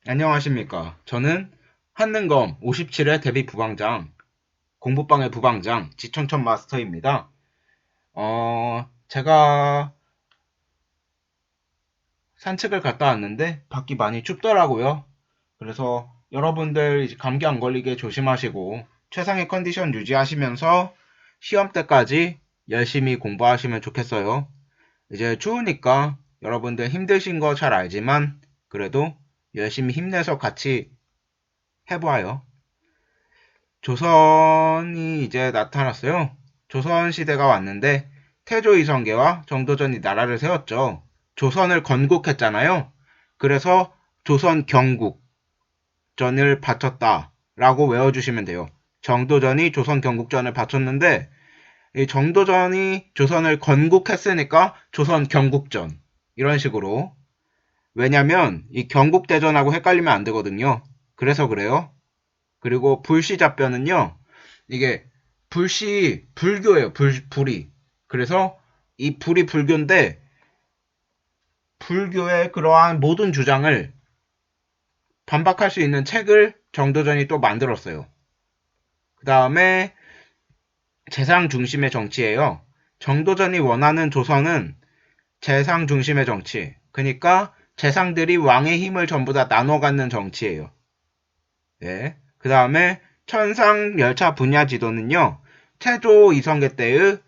안녕하십니까. 저는 한능검 57회 데뷔 부방장, 공부방의 부방장, 지청천 마스터입니다. 제가 산책을 갔다 왔는데 밖이 많이 춥더라고요. 그래서 여러분들 이제 감기 안 걸리게 조심하시고 최상의 컨디션 유지하시면서 시험 때까지 열심히 공부하시면 좋겠어요. 이제 추우니까 여러분들 힘드신 거 잘 알지만 그래도 열심히 힘내서 같이 해봐요. 조선이 이제 나타났어요. 조선 시대가 왔는데 태조 이성계와 정도전이 나라를 세웠죠. 조선을 건국했잖아요. 그래서 조선 경국전을 바쳤다라고 외워주시면 돼요. 정도전이 조선 경국전을 바쳤는데 이 정도전이 조선을 건국했으니까 조선 경국전 이런 식으로 왜냐면 이 경국대전하고 헷갈리면 안 되거든요. 그래서 그래요. 그리고 불시잡변은요, 이게 불교예요. 불이. 그래서 이 불이 불교인데 불교의 그러한 모든 주장을 반박할 수 있는 책을 정도전이 또 만들었어요. 그 다음에 재상 중심의 정치예요. 정도전이 원하는 조선은 재상 중심의 정치. 그러니까 재상들이 왕의 힘을 전부 다 나눠 갖는 정치예요. 네. 그 다음에 천상 열차 분야 지도는요, 태조 이성계 때의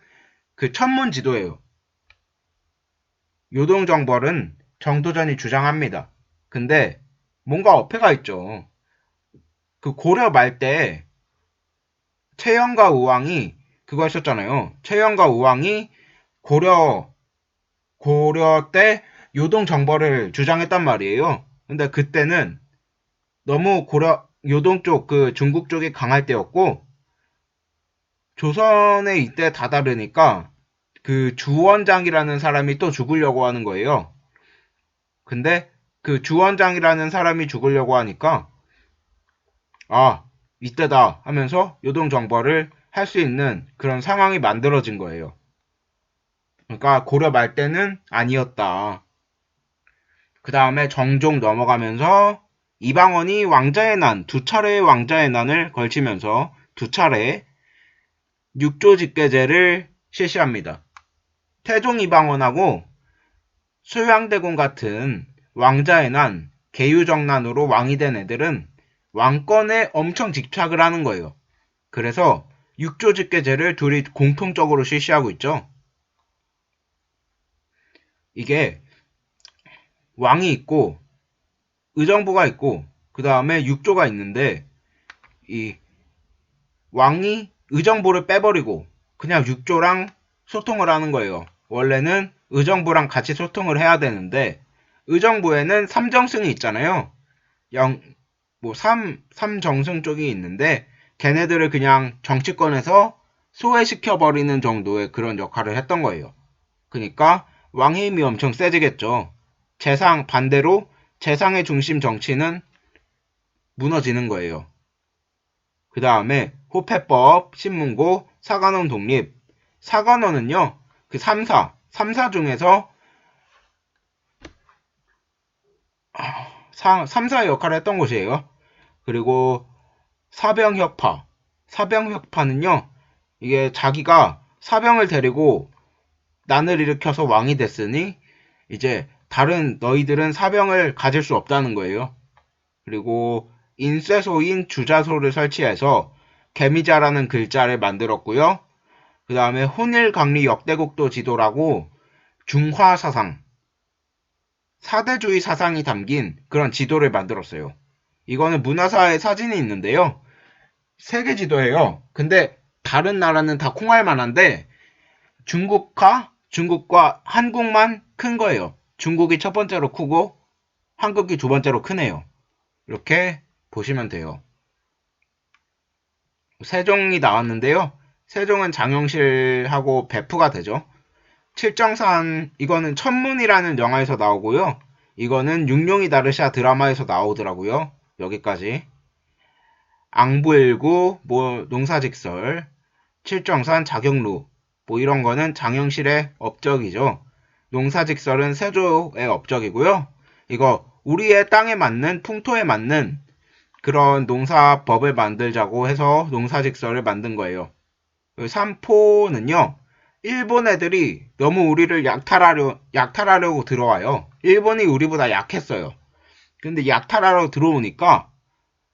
그 천문 지도예요. 요동정벌은 정도전이 주장합니다. 근데 뭔가 어폐가 있죠. 그 고려 말 때 최영가 우왕이 그거 했었잖아요. 최영가 우왕이 고려 때 요동정벌을 주장했단 말이에요. 근데 그때는 너무 요동 쪽, 그 중국 쪽이 강할 때였고, 조선에 이때 다다르니까 그 주원장이라는 사람이 또 죽으려고 하는 거예요. 근데 그 주원장이라는 사람이 죽으려고 하니까 아, 이때다 하면서 요동정벌을 할 수 있는 그런 상황이 만들어진 거예요. 그러니까 고려 말 때는 아니었다. 그 다음에 정종 넘어가면서 이방원이 왕자의 난, 두 차례의 왕자의 난을 걸치면서 두 차례 육조 집계제를 실시합니다. 태종 이방원하고 수양대군 같은 왕자의 난, 계유정난으로 왕이 된 애들은 왕권에 엄청 집착을 하는 거예요. 그래서 육조집계제를 둘이 공통적으로 실시하고 있죠. 이게 왕이 있고 의정부가 있고 그 다음에 육조가 있는데 이 왕이 의정부를 빼버리고 그냥 육조랑 소통을 하는 거예요. 원래는 의정부랑 같이 소통을 해야 되는데 의정부에는 삼정승이 있잖아요. 삼정승 쪽이 있는데 걔네들을 그냥 정치권에서 소외시켜버리는 정도의 그런 역할을 했던 거예요. 그러니까 왕의 힘이 엄청 세지겠죠. 반대로 재상의 중심 정치는 무너지는 거예요. 그 다음에 호패법, 신문고, 사관원 독립. 사관원은요, 그 3사 중에서 3사의 역할을 했던 곳이에요. 그리고 사병혁파. 사병혁파는요, 이게 자기가 사병을 데리고 난을 일으켜서 왕이 됐으니, 이제 다른 너희들은 사병을 가질 수 없다는 거예요. 그리고 인쇄소인 주자소를 설치해서 개미자라는 글자를 만들었고요. 그 다음에 혼일강리 역대국도 지도라고 중화사상, 사대주의 사상이 담긴 그런 지도를 만들었어요. 이거는 문화사의 사진이 있는데요. 세계 지도예요. 근데 다른 나라는 다 콩알 만한데 중국과 한국만 큰 거예요. 중국이 첫 번째로 크고 한국이 두 번째로 크네요. 이렇게 보시면 돼요. 세종이 나왔는데요. 세종은 장영실하고 베프가 되죠. 칠정산 이거는 천문이라는 영화에서 나오고요. 이거는 육룡이 다르샤 드라마에서 나오더라고요. 여기까지. 앙부일구, 뭐 농사직설, 칠정산 자경루 뭐 이런 거는 장영실의 업적이죠. 농사직설은 세조의 업적이고요. 이거 우리의 땅에 맞는 풍토에 맞는 그런 농사법을 만들자고 해서 농사직설을 만든 거예요. 삼포는요, 일본 애들이 너무 우리를 약탈하려고 들어와요. 일본이 우리보다 약했어요. 근데 약탈하러 들어오니까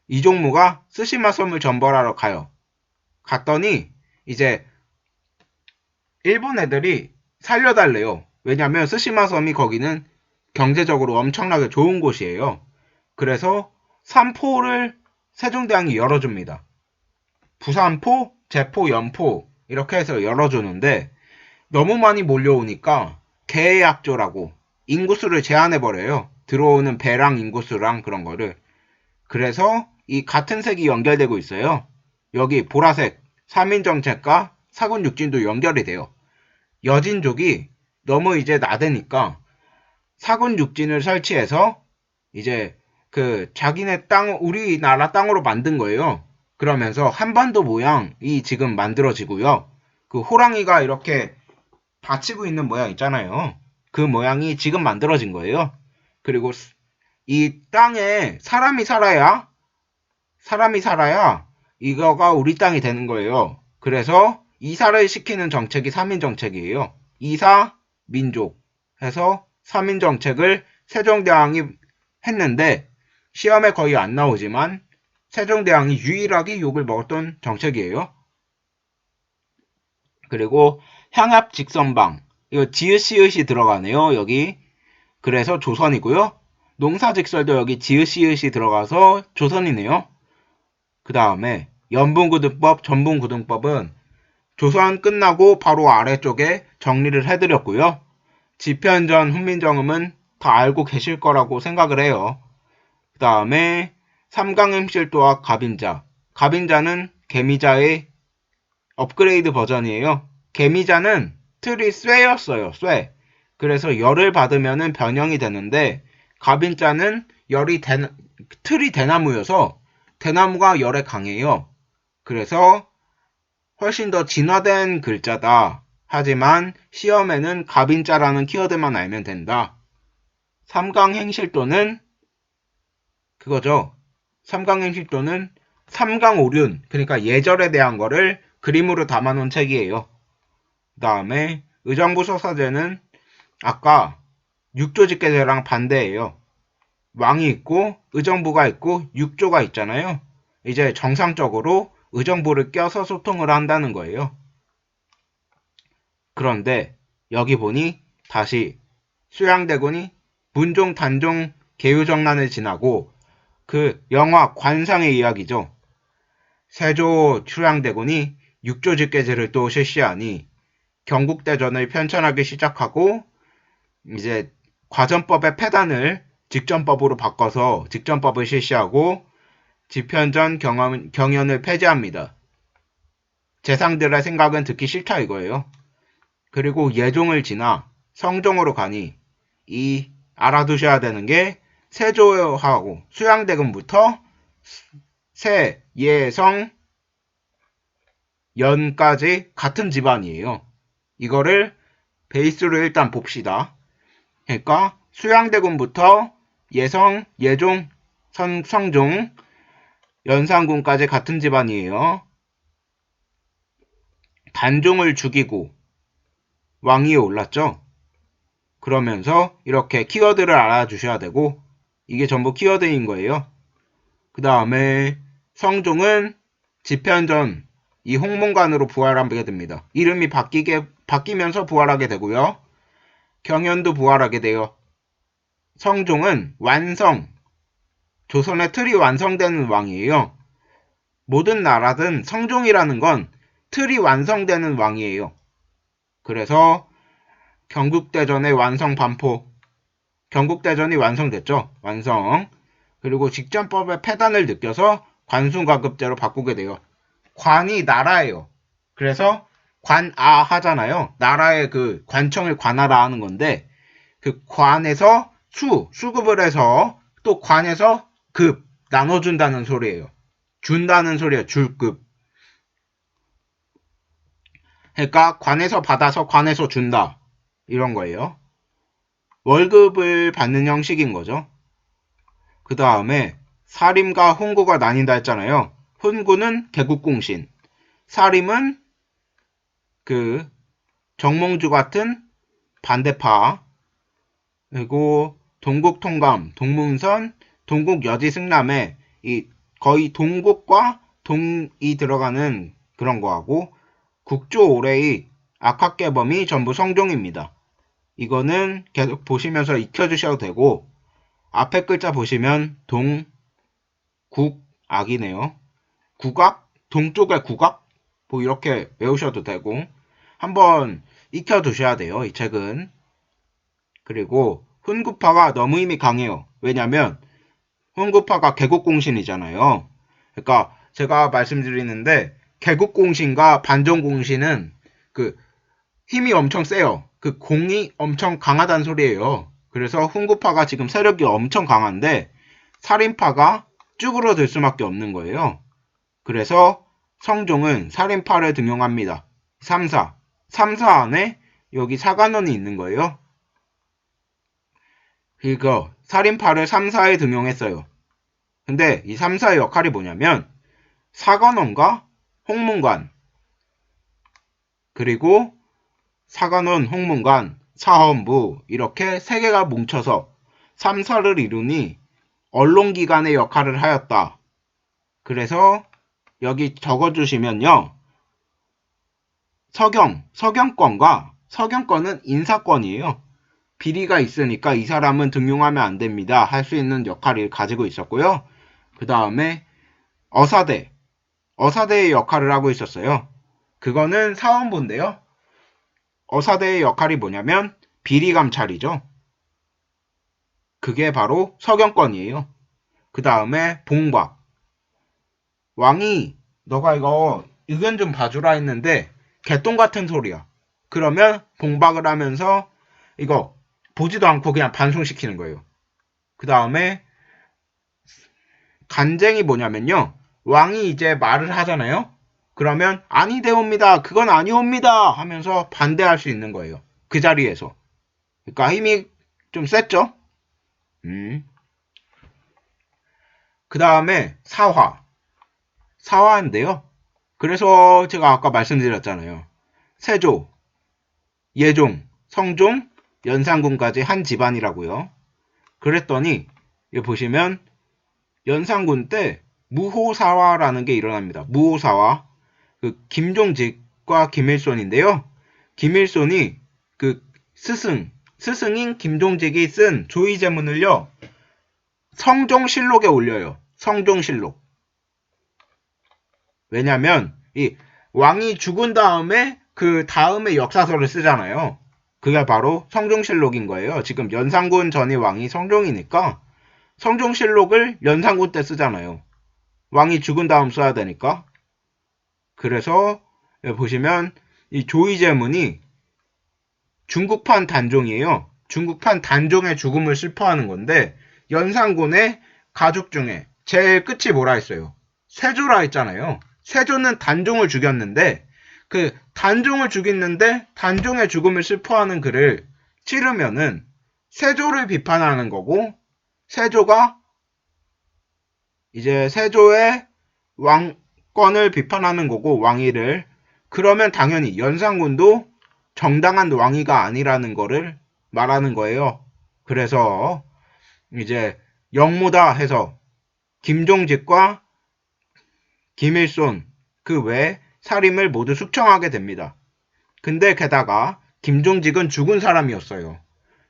이종무가 스시마 섬을 전벌하러 가요. 갔더니 이제 일본 애들이 살려달래요. 왜냐면 스시마 섬이 거기는 경제적으로 엄청나게 좋은 곳이에요. 그래서 삼포를 세종대왕이 열어줍니다. 부산포, 제포, 연포 이렇게 해서 열어주는데 너무 많이 몰려오니까 계약조라고 인구수를 제한해버려요. 들어오는 배랑 인구수랑 그런 거를. 그래서 이 같은 색이 연결되고 있어요. 여기 보라색 3인정책과 사군육진도 연결이 돼요. 여진족이 너무 이제 나대니까 사군육진을 설치해서 이제 그 자기네 땅, 우리나라 땅으로 만든 거예요. 그러면서 한반도 모양이 지금 만들어지고요. 그 호랑이가 이렇게 받치고 있는 모양 있잖아요. 그 모양이 지금 만들어진 거예요. 그리고 이 땅에 사람이 살아야 이거가 우리 땅이 되는 거예요. 그래서 이사를 시키는 정책이 3인 정책이에요. 이사, 민족 해서 3인 정책을 세종대왕이 했는데 시험에 거의 안 나오지만 세종대왕이 유일하게 욕을 먹었던 정책이에요. 그리고 향합 직선방 이거 지읒시읒이 들어가네요. 여기 그래서 조선이고요. 농사직설도 여기 지읒시읒이 들어가서 조선이네요. 그 다음에 연분구등법, 전분구등법은 조선 끝나고 바로 아래쪽에 정리를 해드렸고요. 지편전, 훈민정음은 다 알고 계실 거라고 생각을 해요. 그 다음에 삼강임실도와 갑인자. 갑인자는 개미자의 업그레이드 버전이에요. 개미자는 틀이 쇠였어요. 쇠. 그래서 열을 받으면 변형이 되는데 갑인자는 틀이 대나무여서 대나무가 열에 강해요. 그래서 훨씬 더 진화된 글자다. 하지만 시험에는 갑인자라는 키워드만 알면 된다. 삼강행실도는 그거죠. 삼강행실도는 삼강오륜, 그러니까 예절에 대한 거를 그림으로 담아놓은 책이에요. 그 다음에 의정부서사제는 아까 육조직계제랑 반대예요. 왕이 있고 의정부가 있고 육조가 있잖아요. 이제 정상적으로 의정부를 껴서 소통을 한다는 거예요. 그런데 여기 보니 다시 수양대군이 문종, 단종, 개유정난을 지나고 그 영화 관상의 이야기죠. 세조 수양대군이 육조직계제를 또 실시하니 경국대전을 편찬하기 시작하고 이제 과전법의 폐단을 직전법으로 바꿔서 직전법을 실시하고 지편전 경연을 폐지합니다. 재상들의 생각은 듣기 싫다 이거예요. 그리고 예종을 지나 성종으로 가니 이 알아두셔야 되는 게 세조하고 수양대군부터 세, 예, 성, 연까지 같은 집안이에요. 이거를 베이스로 일단 봅시다. 그러니까 수양대군부터 예성, 예종, 성종, 연산군까지 같은 집안이에요. 단종을 죽이고 왕위에 올랐죠. 그러면서 이렇게 키워드를 알아주셔야 되고 이게 전부 키워드인 거예요. 그 다음에 성종은 지편전 이 홍문관으로 부활하게 됩니다. 이름이 바뀌면서 부활하게 되고요. 경연도 부활하게 돼요. 성종은 완성, 조선의 틀이 완성되는 왕이에요. 모든 나라든 성종이라는 건 틀이 완성되는 왕이에요. 그래서 경국대전의 완성 반포, 경국대전이 완성됐죠. 완성. 그리고 직전법의 폐단을 느껴서 관순과급제로 바꾸게 돼요. 관이 나라예요. 그래서 관아 하잖아요. 나라의 그 관청을 관하라 하는 건데 그 관에서 수급을 해서 또 관에서 급 나눠준다는 소리예요. 준다는 소리예요. 줄급. 그러니까 관에서 받아서 관에서 준다. 이런 거예요. 월급을 받는 형식인 거죠. 그 다음에 사림과 훈구가 나뉜다 했잖아요. 훈구는 개국공신, 사림은 그 정몽주 같은 반대파, 그리고 동국통감, 동문선, 동국여지승남에 이 거의 동국과 동이 들어가는 그런 거하고 국조 올해의 악학개범이 전부 성종입니다. 이거는 계속 보시면서 익혀주셔도 되고 앞에 글자 보시면 동, 국, 악이네요. 국악, 동쪽의 국악 뭐 이렇게 외우셔도 되고 한번 익혀두셔야 돼요. 이 책은. 그리고 훈구파가 너무 힘이 강해요. 왜냐면 훈구파가 개국공신이잖아요. 그러니까 제가 말씀드리는데 개국공신과 반정공신은 그 힘이 엄청 세요. 그 공이 엄청 강하다는 소리예요. 그래서 훈구파가 지금 세력이 엄청 강한데 살인파가 쭈그러들 수밖에 없는 거예요. 그래서 성종은 살인파를 등용합니다. 3사. 3사 안에 여기 사관원이 있는 거예요. 그러니까 살인파를 3사에 등용했어요. 근데 이 3사의 역할이 뭐냐면 사관원과 홍문관 그리고 사관원, 홍문관, 사헌부 이렇게 세 개가 뭉쳐서 3사를 이루니 언론기관의 역할을 하였다. 그래서 여기 적어주시면요. 서경권은 인사권이에요. 비리가 있으니까 이 사람은 등용하면 안 됩니다. 할 수 있는 역할을 가지고 있었고요. 그 다음에 어사대의 역할을 하고 있었어요. 그거는 사헌부인데요. 어사대의 역할이 뭐냐면 비리 감찰이죠. 그게 바로 서경권이에요. 그 다음에 봉박. 왕이 너가 이거 의견 좀 봐주라 했는데 개똥 같은 소리야. 그러면 봉박을 하면서 이거 보지도 않고 그냥 반송시키는 거예요. 그 다음에 간쟁이 뭐냐면요. 왕이 이제 말을 하잖아요. 그러면 아니되옵니다. 그건 아니옵니다. 하면서 반대할 수 있는 거예요. 그 자리에서. 그러니까 힘이 좀 셌죠. 그 다음에 사화인데요. 그래서 제가 아까 말씀드렸잖아요. 세조, 예종, 성종, 연산군까지 한 집안이라고요. 그랬더니 여기 보시면 연산군 때 무호사화라는 게 일어납니다. 무호사화. 그 김종직과 김일손인데요. 김일손이 그 스승인 김종직이 쓴 조의제문을요. 성종실록에 올려요. 성종실록. 왜냐면 이 왕이 죽은 다음에 그 다음에 역사서를 쓰잖아요. 그게 바로 성종실록인 거예요. 지금 연산군 전이 왕이 성종이니까 성종실록을 연산군 때 쓰잖아요. 왕이 죽은 다음 써야 되니까. 그래서 여기 보시면 이 조의제문이 중국판 단종이에요. 중국판 단종의 죽음을 슬퍼하는 건데 연산군의 가족 중에 제일 끝이 뭐라 했어요? 세조라 했잖아요. 세조는 단종을 죽였는데 그 단종을 죽였는데 단종의 죽음을 슬퍼하는 글을 치르면은 세조를 비판하는 거고 세조가 이제 세조의 왕권을 비판하는 거고 왕위를 그러면 당연히 연산군도 정당한 왕위가 아니라는 거를 말하는 거예요. 그래서 이제 영모다 해서 김종직과 김일손 그 외 살인을 모두 숙청하게 됩니다. 근데 게다가 김종직은 죽은 사람이었어요.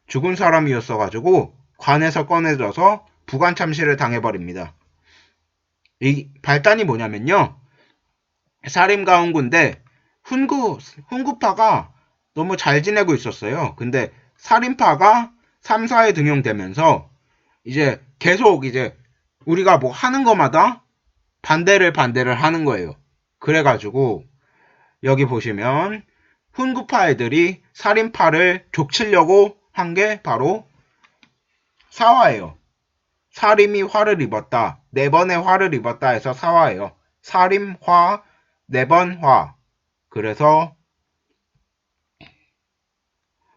죽은 사람이었어가지고 관에서 꺼내져서 부관 참시를 당해버립니다. 이 발단이 뭐냐면요. 살인가운군데 훈구파가 너무 잘 지내고 있었어요. 근데 살인파가 3사에 등용되면서 이제 계속 이제 우리가 뭐 하는 거마다 반대를 하는 거예요. 그래가지고 여기 보시면 훈구파 애들이 살인파를 족치려고 한 게 바로 사화예요. 사림이 화를 입었다. 4번의 화를 입었다 해서 사화예요. 사림화, 4번 화. 그래서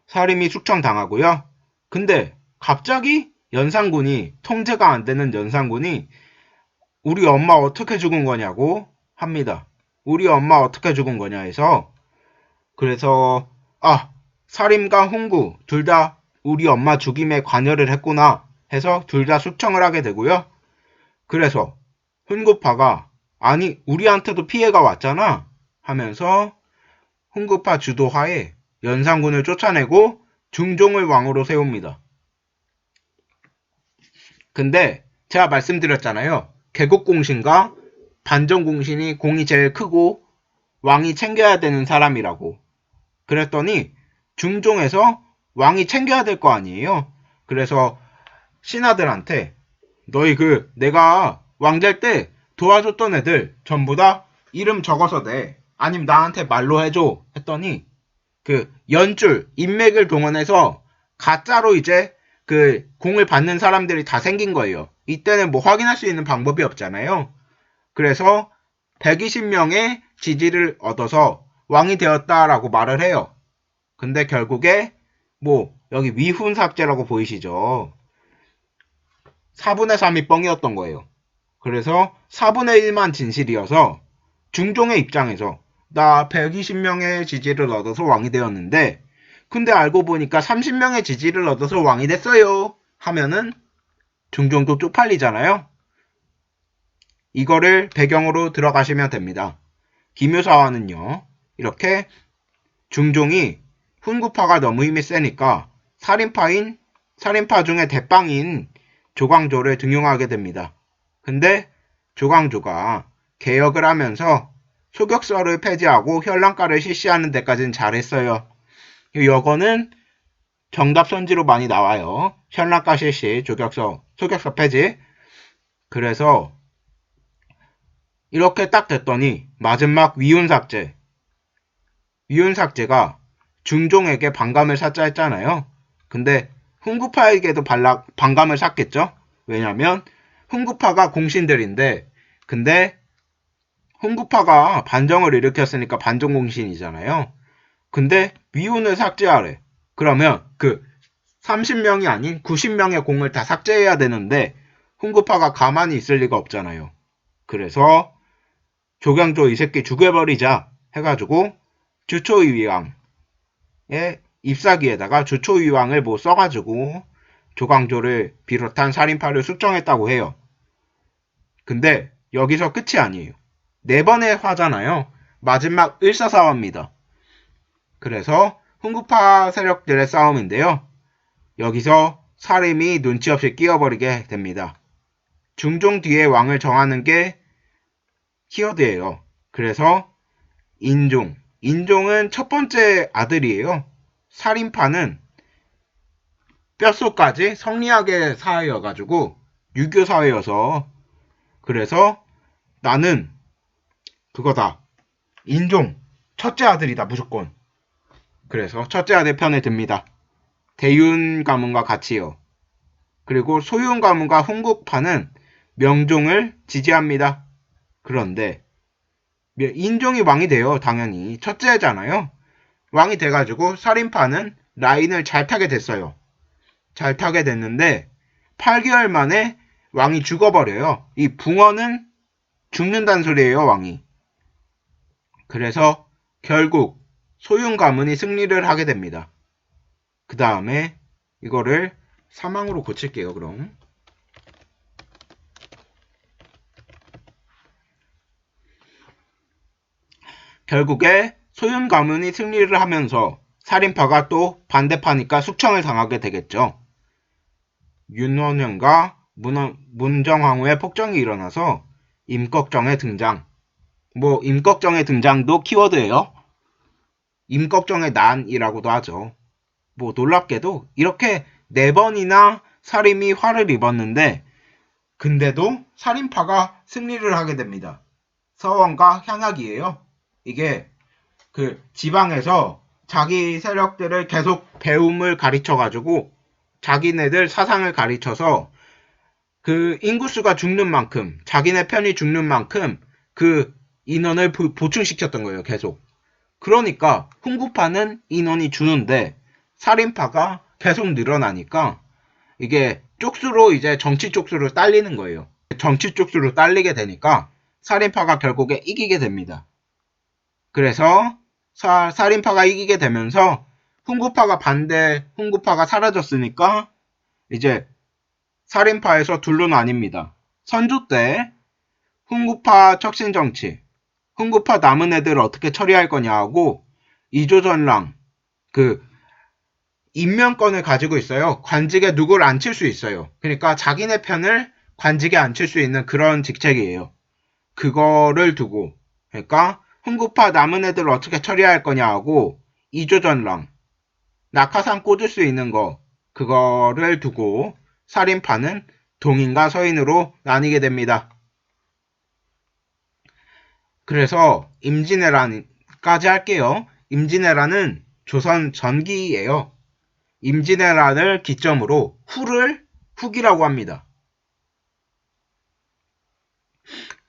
사림이 숙청당하고요. 근데 갑자기 연산군이, 통제가 안 되는 연산군이 우리 엄마 어떻게 죽은 거냐고 합니다. 우리 엄마 어떻게 죽은 거냐 해서, 그래서 살인과 훈구 둘 다 우리 엄마 죽임에 관여를 했구나 해서 둘 다 숙청을 하게 되고요. 그래서 훈구파가 아니 우리한테도 피해가 왔잖아 하면서 훈구파 주도하에 연산군을 쫓아내고 중종을 왕으로 세웁니다. 근데 제가 말씀드렸잖아요. 개국공신과 반정공신이 공이 제일 크고 왕이 챙겨야 되는 사람이라고. 그랬더니 중종에서 왕이 챙겨야 될 거 아니에요. 그래서 신하들한테 너희 내가 왕 될 때 도와줬던 애들 전부 다 이름 적어서 내. 아니면 나한테 말로 해줘. 했더니 연줄, 인맥을 동원해서 가짜로 이제 공을 받는 사람들이 다 생긴 거예요. 이때는 뭐 확인할 수 있는 방법이 없잖아요. 그래서 120명의 지지를 얻어서 왕이 되었다라고 말을 해요. 근데 결국에 여기 위훈 삭제라고 보이시죠? 4분의 3이 뻥이었던 거예요. 그래서 4분의 1만 진실이어서 중종의 입장에서 나 120명의 지지를 얻어서 왕이 되었는데 근데 알고 보니까 30명의 지지를 얻어서 왕이 됐어요 하면은 중종도 쪽팔리잖아요. 이거를 배경으로 들어가시면 됩니다. 기묘사화는요. 이렇게 중종이 훈구파가 너무 힘이 세니까 살인파 중에 대빵인 조광조를 등용하게 됩니다. 근데 조광조가 개혁을 하면서 소격서를 폐지하고 현랑가를 실시하는 데까지는 잘했어요. 이거는 정답선지로 많이 나와요. 현랑가 실시, 소격서 폐지. 그래서 이렇게 딱 됐더니 마지막 위훈 삭제가 중종에게 반감을 샀자 했잖아요. 근데 훈구파에게도 반감을 샀겠죠? 왜냐면 훈구파가 공신들인데 근데 훈구파가 반정을 일으켰으니까 반정공신이잖아요. 근데 위훈을 삭제하래. 그러면 30명이 아닌 90명의 공을 다 삭제해야 되는데 훈구파가 가만히 있을 리가 없잖아요. 그래서 조광조 이 새끼 죽여버리자 해가지고 주초위왕의 잎사귀에다가 주초위왕을 써가지고 조광조를 비롯한 살인파를 숙청했다고 해요. 근데 여기서 끝이 아니에요. 4번의 화잖아요. 마지막 을사사화입니다. 그래서 훈구파 세력들의 싸움인데요. 여기서 사림이 눈치 없이 끼어버리게 됩니다. 중종 뒤에 왕을 정하는 게 키워드예요. 그래서 인종은 첫 번째 아들이에요. 살인파는 뼛속까지 성리학의 사회여가지고 유교 사회여서 그래서 나는 그거다. 인종 첫째 아들이다 무조건. 그래서 첫째 아들 편에 듭니다. 대윤 가문과 같이요. 그리고 소윤 가문과 훈구파는 명종을 지지합니다. 그런데 인종이 왕이 돼요. 당연히 첫째잖아요. 왕이 돼가지고 살인파는 라인을 잘 타게 됐어요. 잘 타게 됐는데 8개월 만에 왕이 죽어버려요. 이 붕어는 죽는다는 소리예요. 왕이. 그래서 결국 소윤 가문이 승리를 하게 됩니다. 그 다음에 이거를 사망으로 고칠게요. 그럼 결국에 소윤 가문이 승리를 하면서 살인파가 또 반대파니까 숙청을 당하게 되겠죠. 윤원영과 문정황후의 폭정이 일어나서 임꺽정의 등장. 임꺽정의 등장도 키워드예요. 임꺽정의 난이라고도 하죠. 놀랍게도 이렇게 4번이나 살인이 화를 입었는데 근데도 살인파가 승리를 하게 됩니다. 서원과 향학이에요. 이게 지방에서 자기 세력들을 계속 배움을 가르쳐가지고 자기네들 사상을 가르쳐서 인구수가 죽는 만큼 자기네 편이 죽는 만큼 인원을 보충시켰던 거예요. 계속. 그러니까 훈구파는 인원이 주는데 살인파가 계속 늘어나니까 이게 쪽수로 이제 정치 쪽수로 딸리는 거예요. 정치 쪽수로 딸리게 되니까 살인파가 결국에 이기게 됩니다. 그래서 살인파가 이기게 되면서 훈구파가 사라졌으니까 이제 살인파에서 둘로 나뉩니다. 선조 때 훈구파 척신정치, 훈구파 남은 애들을 어떻게 처리할 거냐 하고 이조전랑 그 임명권을 가지고 있어요. 관직에 누굴 앉힐 수 있어요. 그러니까 자기네 편을 관직에 앉힐 수 있는 그런 직책이에요. 그거를 두고 그러니까 훈구파 남은 애들을 어떻게 처리할 거냐 하고 이조전랑 낙하산 꽂을 수 있는 거 그거를 두고 살인파는 동인과 서인으로 나뉘게 됩니다. 그래서 임진왜란까지 할게요. 임진왜란은 조선 전기예요. 임진왜란을 기점으로 후를 후기라고 합니다.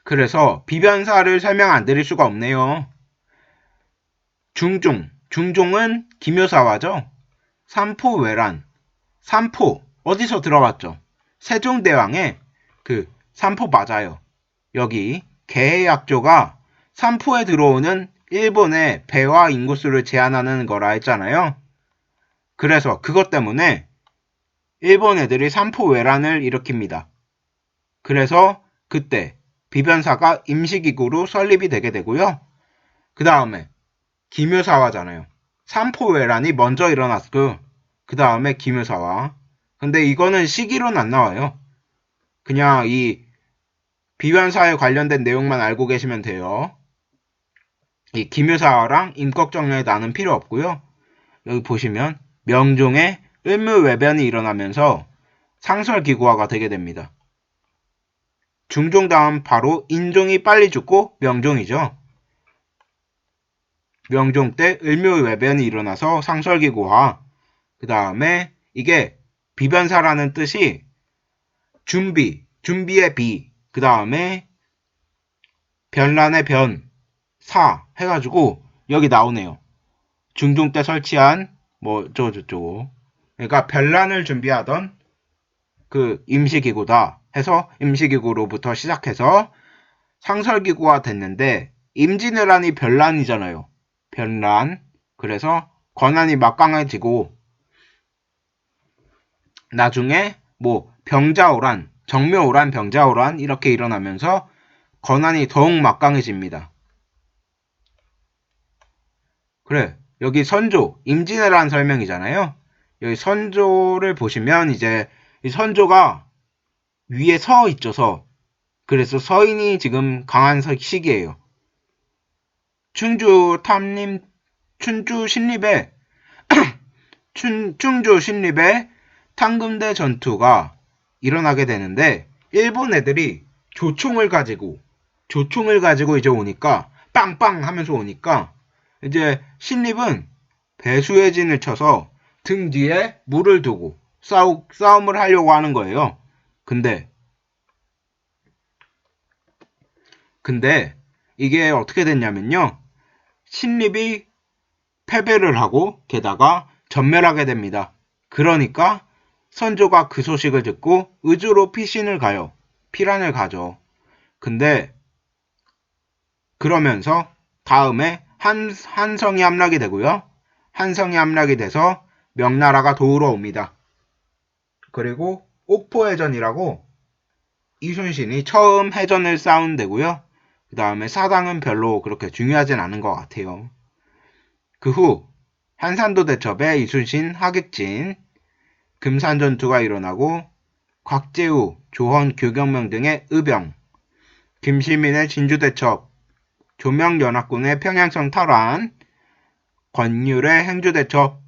그래서 비변사를 설명 안 드릴 수가 없네요. 중종은 기묘사화죠. 삼포외란, 삼포 어디서 들어봤죠? 세종대왕의 그 삼포 맞아요. 여기 개해약조가 삼포에 들어오는 일본의 배와 인구수를 제한하는 거라 했잖아요. 그래서 그것 때문에 일본 애들이 삼포외란을 일으킵니다. 그래서 그때 비변사가 임시기구로 설립이 되게 되고요. 그 다음에 기묘사화잖아요. 삼포외란이 먼저 일어났고 그 다음에 기묘사화. 근데 이거는 시기로는 안 나와요. 그냥 이 비변사에 관련된 내용만 알고 계시면 돼요. 이 기묘사화랑 임꺽정려의 나는 필요 없고요. 여기 보시면 명종의 을묘외변이 일어나면서 상설기구화가 되게 됩니다. 중종 다음 바로 인종이 빨리 죽고 명종이죠. 명종 때 을묘외변이 일어나서 상설기구화. 그 다음에 이게 비변사라는 뜻이 준비의 비, 그 다음에 변란의 변, 사 해가지고 여기 나오네요. 중종 때 설치한 뭐 어쩌고저쩌고. 그러니까 변란을 준비하던 그 임시기구다 해서 임시기구로부터 시작해서 상설기구가 됐는데 임진왜란이 변란이잖아요. 변란. 그래서 권한이 막강해지고 나중에 뭐 병자호란, 정묘호란, 병자호란 이렇게 일어나면서 권한이 더욱 막강해집니다. 그래, 여기 선조, 임진왜란 설명이잖아요. 여기 선조를 보시면 이제 이 선조가 위에 서 있죠, 서. 그래서 서인이 지금 강한 시기예요. 충주 신립에 충주 신립에 탕금대 전투가 일어나게 되는데 일본 애들이 조총을 가지고 이제 오니까 빵빵 하면서 오니까 이제 신립은 배수의 진을 쳐서 등 뒤에 물을 두고 싸움을 하려고 하는 거예요. 근데 이게 어떻게 됐냐면요. 신립이 패배를 하고 게다가 전멸하게 됩니다. 그러니까 선조가 그 소식을 듣고 의주로 피신을 가요. 피란을 가죠. 근데 그러면서 다음에 한성이 함락이 되고요. 한성이 함락이 돼서 명나라가 도우러 옵니다. 그리고 옥포해전이라고 이순신이 처음 해전을 싸운 데고요. 그 다음에 사당은 별로 그렇게 중요하진 않은 것 같아요. 그 후 한산도 대첩에 이순신 하객진, 금산전투가 일어나고 곽재우, 조헌, 교경명 등의 의병, 김시민의 진주대첩, 조명연합군의 평양성 탈환, 권율의 행주대첩,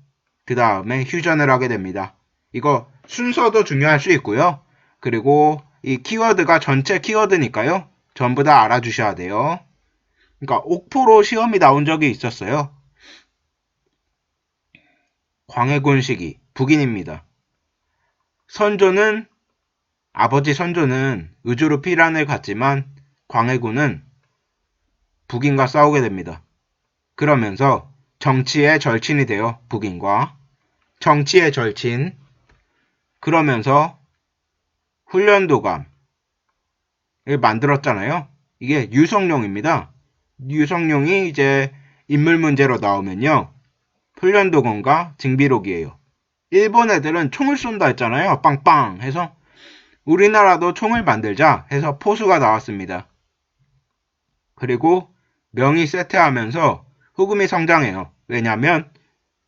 그 다음에 휴전을 하게 됩니다. 이거 순서도 중요할 수 있고요. 그리고 이 키워드가 전체 키워드니까요. 전부 다 알아주셔야 돼요. 그러니까 옥포로 시험이 나온 적이 있었어요. 광해군 시기, 북인입니다. 아버지 선조는 의주로 피란을 갔지만 광해군은 북인과 싸우게 됩니다. 그러면서 정치의 절친이 돼요. 북인과. 정치의 절친. 그러면서 훈련도감을 만들었잖아요. 이게 유성룡입니다. 유성룡이 이제 인물 문제로 나오면요. 훈련도감과 징비록이에요. 일본 애들은 총을 쏜다 했잖아요. 빵빵 해서 우리나라도 총을 만들자 해서 포수가 나왔습니다. 그리고 명이 쇠퇴하면서 후금이 성장해요. 왜냐면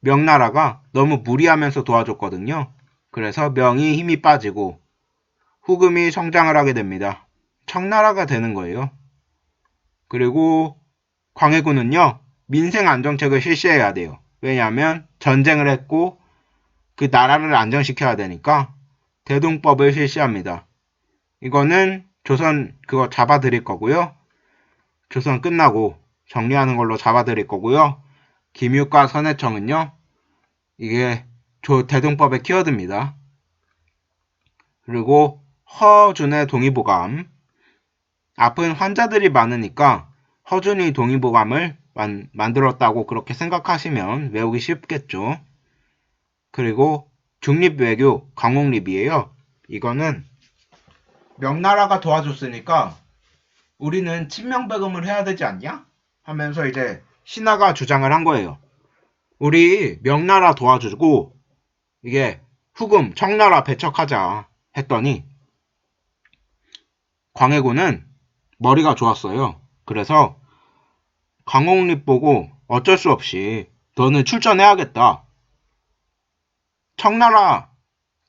명나라가 너무 무리하면서 도와줬거든요. 그래서 명이 힘이 빠지고 후금이 성장을 하게 됩니다. 청나라가 되는 거예요. 그리고 광해군은요. 민생 안정책을 실시해야 돼요. 왜냐하면 전쟁을 했고 그 나라를 안정시켜야 되니까 대동법을 실시합니다. 이거는 조선 그거 잡아드릴 거고요. 조선 끝나고 정리하는 걸로 잡아드릴 거고요. 김유과 선해청은요. 이게 대동법의 키워드입니다. 그리고 허준의 동의보감. 아픈 환자들이 많으니까 허준이 동의보감을 만들었다고 그렇게 생각하시면 외우기 쉽겠죠. 그리고 중립외교 강홍립이에요. 이거는 명나라가 도와줬으니까 우리는 친명배금을 해야 되지 않냐? 하면서 이제 신하가 주장을 한 거예요. 우리 명나라 도와주고 이게 후금 청나라 배척하자 했더니 광해군은 머리가 좋았어요. 그래서 강홍립 보고 어쩔 수 없이 너는 출전해야겠다. 청나라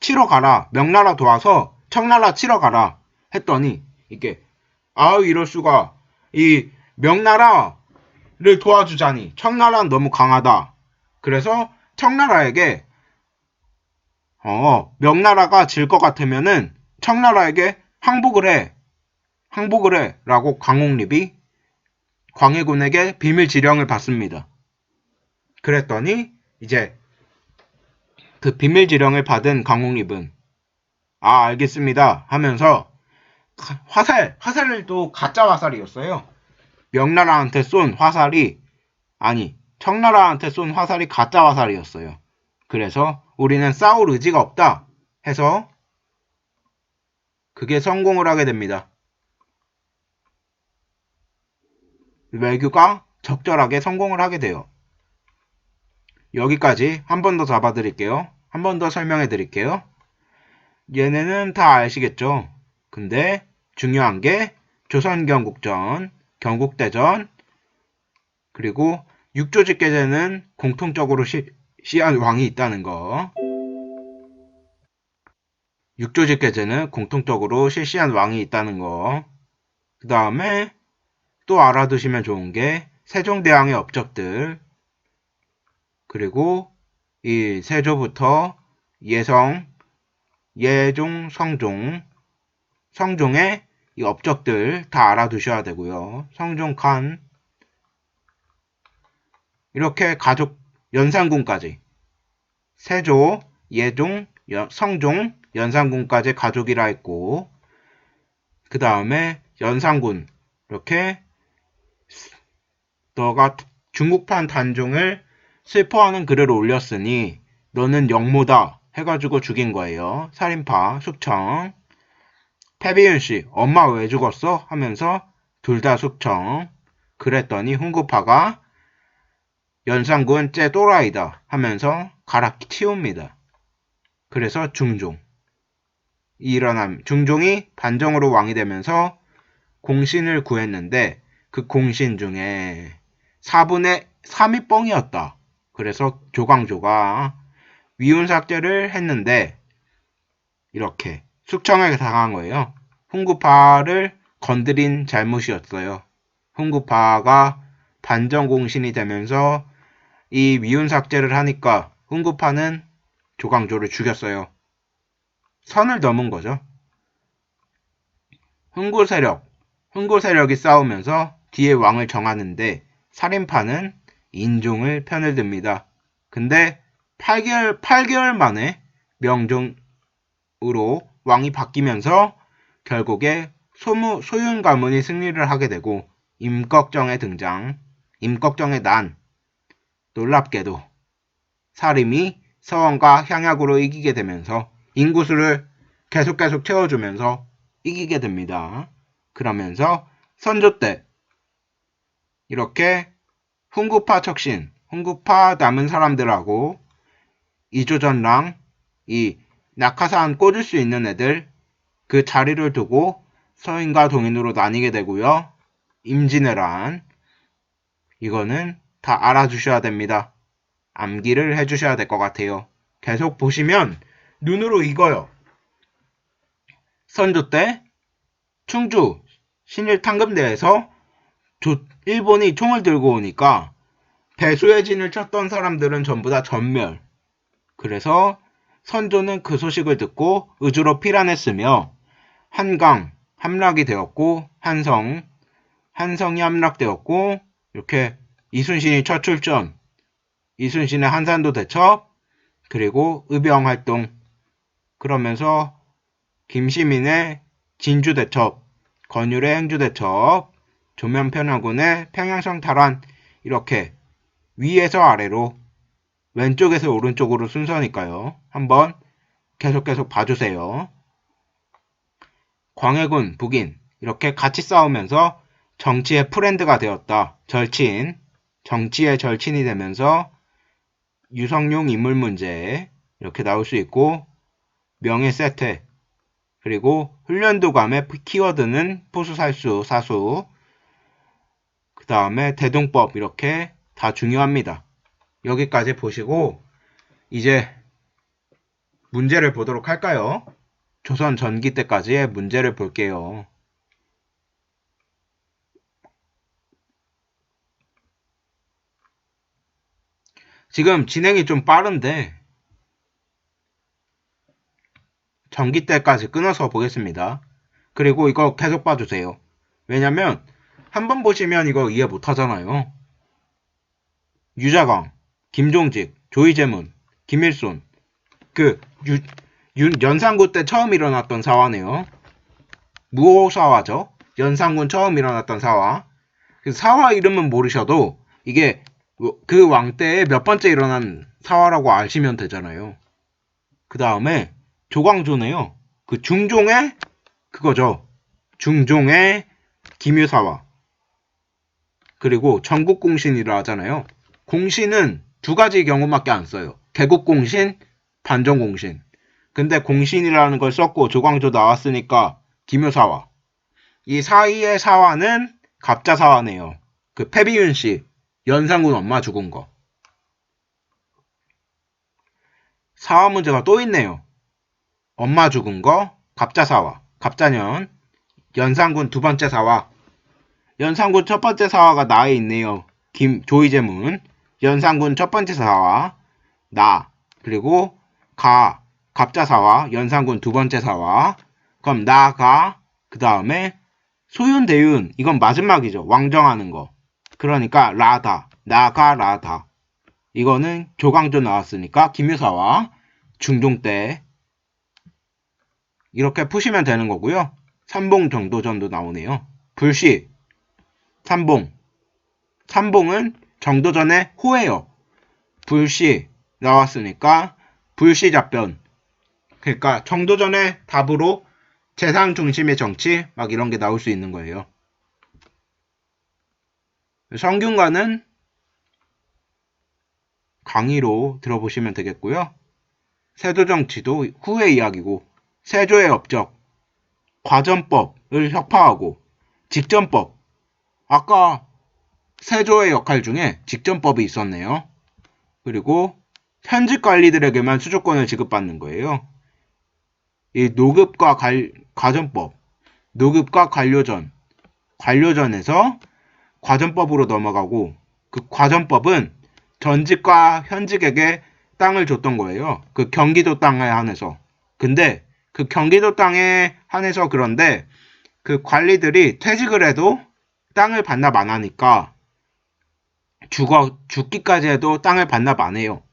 치러 가라. 명나라 도와서 청나라 치러 가라 했더니 이게 아우 이럴 수가 이 명나라를 도와주자니 청나라는 너무 강하다. 그래서 청나라에게 명나라가 질 것 같으면은 청나라에게 항복을 해 라고 강홍립이 광해군에게 비밀 지령을 받습니다. 그랬더니 이제 그 비밀 지령을 받은 강홍립은 알겠습니다 하면서 화살도 가짜 화살이었어요. 명나라한테 쏜 화살이 청나라한테 쏜 화살이 가짜 화살이었어요. 그래서 우리는 싸울 의지가 없다 해서 그게 성공을 하게 됩니다. 외교가 적절하게 성공을 하게 돼요. 여기까지 한 번 더 잡아드릴게요. 한 번 더 설명해 드릴게요. 얘네는 다 아시겠죠? 근데 중요한 게 조선경국전, 경국대전, 그리고 육조직계제는 공통적으로 시한 왕이 있다는 거. 육조직계제는 공통적으로 실시한 왕이 있다는 거. 그 다음에 또 알아두시면 좋은 게 세종대왕의 업적들, 그리고 이 세조부터 예종, 성종의 이 업적들 다 알아두셔야 되고요. 성종, 칸 이렇게 가족 연산군까지 세조, 예종, 성종, 연산군까지 가족이라 했고 그 다음에 연산군 이렇게 너가 중국판 단종을 슬퍼하는 글을 올렸으니 너는 영모다 해가지고 죽인 거예요. 살인파, 숙청. 패비윤씨 엄마 왜 죽었어? 하면서 둘 다 숙청. 그랬더니 훈구파가 연산군 쟤 또라이다 하면서 갈아치웁니다. 그래서 중종이 반정으로 왕이 되면서 공신을 구했는데 그 공신 중에 4분의 3이 뻥이었다. 그래서 조광조가 위훈삭제를 했는데 이렇게 숙청을 당한 거예요. 훈구파를 건드린 잘못이었어요. 훈구파가 반정공신이 되면서 이 위훈삭제를 하니까 훈구파는 조광조를 죽였어요. 선을 넘은 거죠. 훈구 세력이 싸우면서 뒤에 왕을 정하는데 살인파는 인종을 편을 듭니다. 근데 8개월 만에 명종으로 왕이 바뀌면서 결국에 소윤 가문이 승리를 하게 되고 임꺽정의 등장, 임꺽정의 난, 놀랍게도 사림이 서원과 향약으로 이기게 되면서 인구수를 계속 채워주면서 이기게 됩니다. 그러면서 선조 때 이렇게 훈구파 척신, 훈구파 남은 사람들하고 이조전랑 이 낙하산 꽂을 수 있는 애들 그 자리를 두고 서인과 동인으로 나뉘게 되고요. 임진왜란 이거는 다 알아주셔야 됩니다. 암기를 해주셔야 될 것 같아요. 계속 보시면 눈으로 익어요. 선조 때 충주 신일 탕금대에서 일본이 총을 들고 오니까 배수의 진을 쳤던 사람들은 전부 다 전멸. 그래서 선조는 그 소식을 듣고 의주로 피란했으며 한강 함락이 되었고 한성이 함락되었고 이렇게 이순신이 첫 출전, 이순신의 한산도 대첩, 그리고 의병활동 그러면서 김시민의 진주대첩, 건율의 행주대첩, 조면편하군의 평양성 탈환 이렇게 위에서 아래로 왼쪽에서 오른쪽으로 순서니까요. 한번 계속 봐주세요. 광해군, 북인 이렇게 같이 싸우면서 정치의 프렌드가 되었다. 정치의 절친이 되면서 유성룡 인물 문제 이렇게 나올 수 있고 명예세퇴 그리고 훈련도감의 키워드는 포수살수, 사수 그 다음에 대동법 이렇게 다 중요합니다. 여기까지 보시고 이제 문제를 보도록 할까요? 조선 전기 때까지의 문제를 볼게요. 지금 진행이 좀 빠른데 전기 때까지 끊어서 보겠습니다. 그리고 이거 계속 봐주세요. 왜냐면 한번 보시면 이거 이해 못하잖아요. 유자광, 김종직, 조이제문, 김일손 연산군 때 처음 일어났던 사화네요. 무호사화죠. 연산군 처음 일어났던 사화. 사화 이름은 모르셔도 이게 그 왕 때에 몇 번째 일어난 사화라고 아시면 되잖아요. 그 다음에 조광조네요. 그 중종의 그거죠. 중종의 김유사화. 그리고 전국공신이라 하잖아요. 공신은 두 가지 경우밖에 안 써요. 개국공신, 반정공신. 근데 공신이라는 걸 썼고 조광조 나왔으니까 김유사화. 이 사이의 사화는 갑자사화네요. 그 패비윤 씨, 연산군 엄마 죽은 거. 사화 문제가 또 있네요. 엄마 죽은 거, 갑자사화, 갑자년, 연산군 두 번째 사화. 연산군 첫 번째 사화가 나에 있네요. 조이제문, 연산군 첫 번째 사화, 나, 그리고 갑자사화, 연산군 두 번째 사화. 그럼 그 다음에 소윤대윤, 이건 마지막이죠. 왕정하는 거. 그러니까 라다, 라다. 이거는 조광조 나왔으니까 김유사와 중종 때 이렇게 푸시면 되는 거고요. 삼봉 정도전도 나오네요. 불시, 삼봉은 정도전의 호예요. 불시 나왔으니까 불시잡변. 그러니까 정도전의 답으로 재상 중심의 정치 막 이런 게 나올 수 있는 거예요. 성균관은 강의로 들어보시면 되겠고요. 세조정치도 후의 이야기고 세조의 업적, 과전법을 혁파하고 직전법, 아까 세조의 역할 중에 직전법이 있었네요. 그리고 현직 관리들에게만 수조권을 지급받는 거예요. 이 노급과 과전법, 노급과 관료전에서 과전법으로 넘어가고 그 과전법은 전직과 현직에게 땅을 줬던 거예요. 그 경기도 땅에 한해서. 근데 그 경기도 땅에 한해서 그런데 그 관리들이 퇴직을 해도 땅을 반납 안 하니까 죽기까지 해도 땅을 반납 안 해요.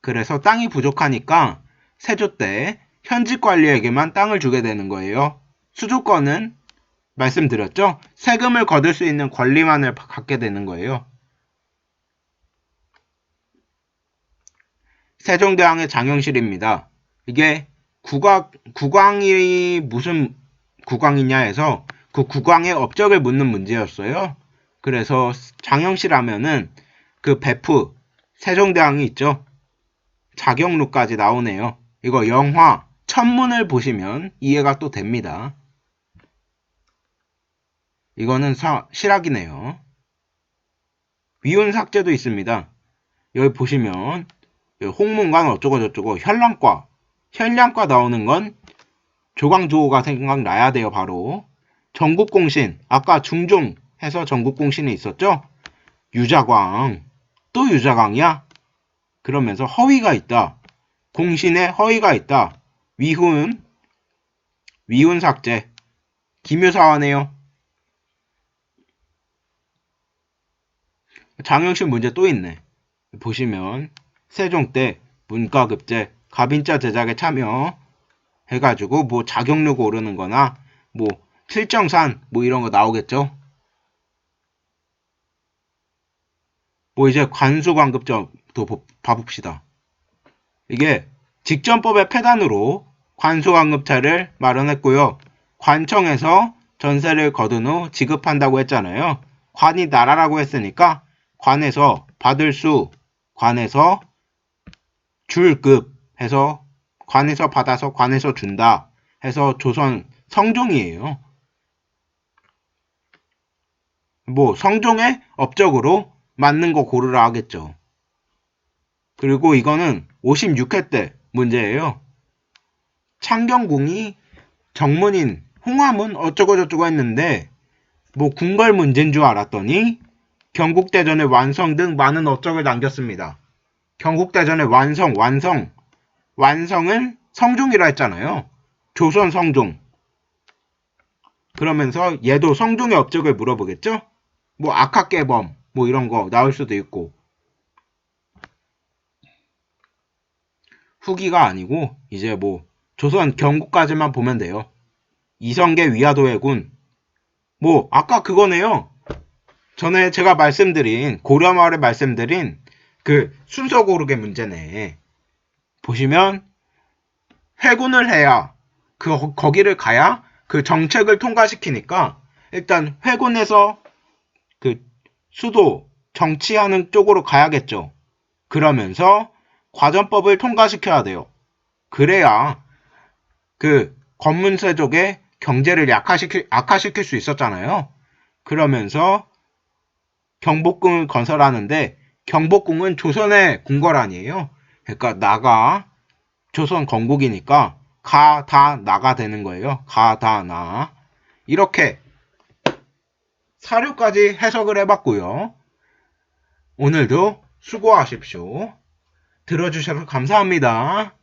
그래서 땅이 부족하니까 세조 때 현직 관리에게만 땅을 주게 되는 거예요. 수조권은 말씀드렸죠? 세금을 거둘 수 있는 권리만을 갖게 되는 거예요. 세종대왕의 장영실입니다. 이게 국왕이 무슨 국왕이냐 해서 그 국왕의 업적을 묻는 문제였어요. 그래서 장영실하면은 그 베프 세종대왕이 있죠. 자경루까지 나오네요. 이거 영화 천문을 보시면 이해가 또 됩니다. 이거는 실학이네요. 위훈 삭제도 있습니다. 여기 보시면 홍문관 어쩌고 저쩌고 현량과 나오는 건 조광조가 생각나야 돼요. 바로 전국공신, 아까 중종 해서 전국공신이 있었죠. 유자광, 또 유자광이야? 그러면서 허위가 있다. 공신에 허위가 있다. 위훈 삭제. 기묘사화네요. 장영실 문제 또 있네. 보시면 세종 때 문과급제, 갑인자 제작에 참여 해가지고 뭐 자격록 오르는 거나 뭐 칠정산 뭐 이런 거 나오겠죠. 뭐 이제 관수관급제도 봐봅시다. 이게 직전법의 폐단으로 관수관급제를 마련했고요. 관청에서 전세를 거둔 후 지급한다고 했잖아요. 관이 나라라고 했으니까 관에서 받을 수, 관에서 줄급 해서 관에서 받아서 관에서 준다 해서 조선 성종이에요. 뭐 성종의 업적으로 맞는 거 고르라 하겠죠. 그리고 이거는 56회 때 문제예요. 창경궁이 정문인 홍화문 어쩌고 저쩌고 했는데 뭐 궁궐 문제인 줄 알았더니 경국대전의 완성 등 많은 업적을 남겼습니다. 경국대전의 완성은 성종이라 했잖아요. 조선 성종. 그러면서 얘도 성종의 업적을 물어보겠죠? 뭐 악학개범 뭐 이런 거 나올 수도 있고. 후기가 아니고 이제 뭐 조선 경국까지만 보면 돼요. 이성계 위화도해군. 뭐 아까 그거네요. 전에 제가 말씀드린 고려마을에 말씀드린 그 순서 고르게 문제네. 보시면 회군을 해야 거기를 가야 그 정책을 통과시키니까 일단 회군에서 그 수도 정치하는 쪽으로 가야겠죠. 그러면서 과전법을 통과시켜야 돼요. 그래야 그 권문세족의 경제를 악화시킬 수 있었잖아요. 그러면서 경복궁을 건설하는데 경복궁은 조선의 궁궐 아니에요. 그러니까 조선 건국이니까 가, 다, 나가 되는 거예요. 가, 다, 나. 이렇게 사료까지 해석을 해봤고요. 오늘도 수고하십시오. 들어주셔서 감사합니다.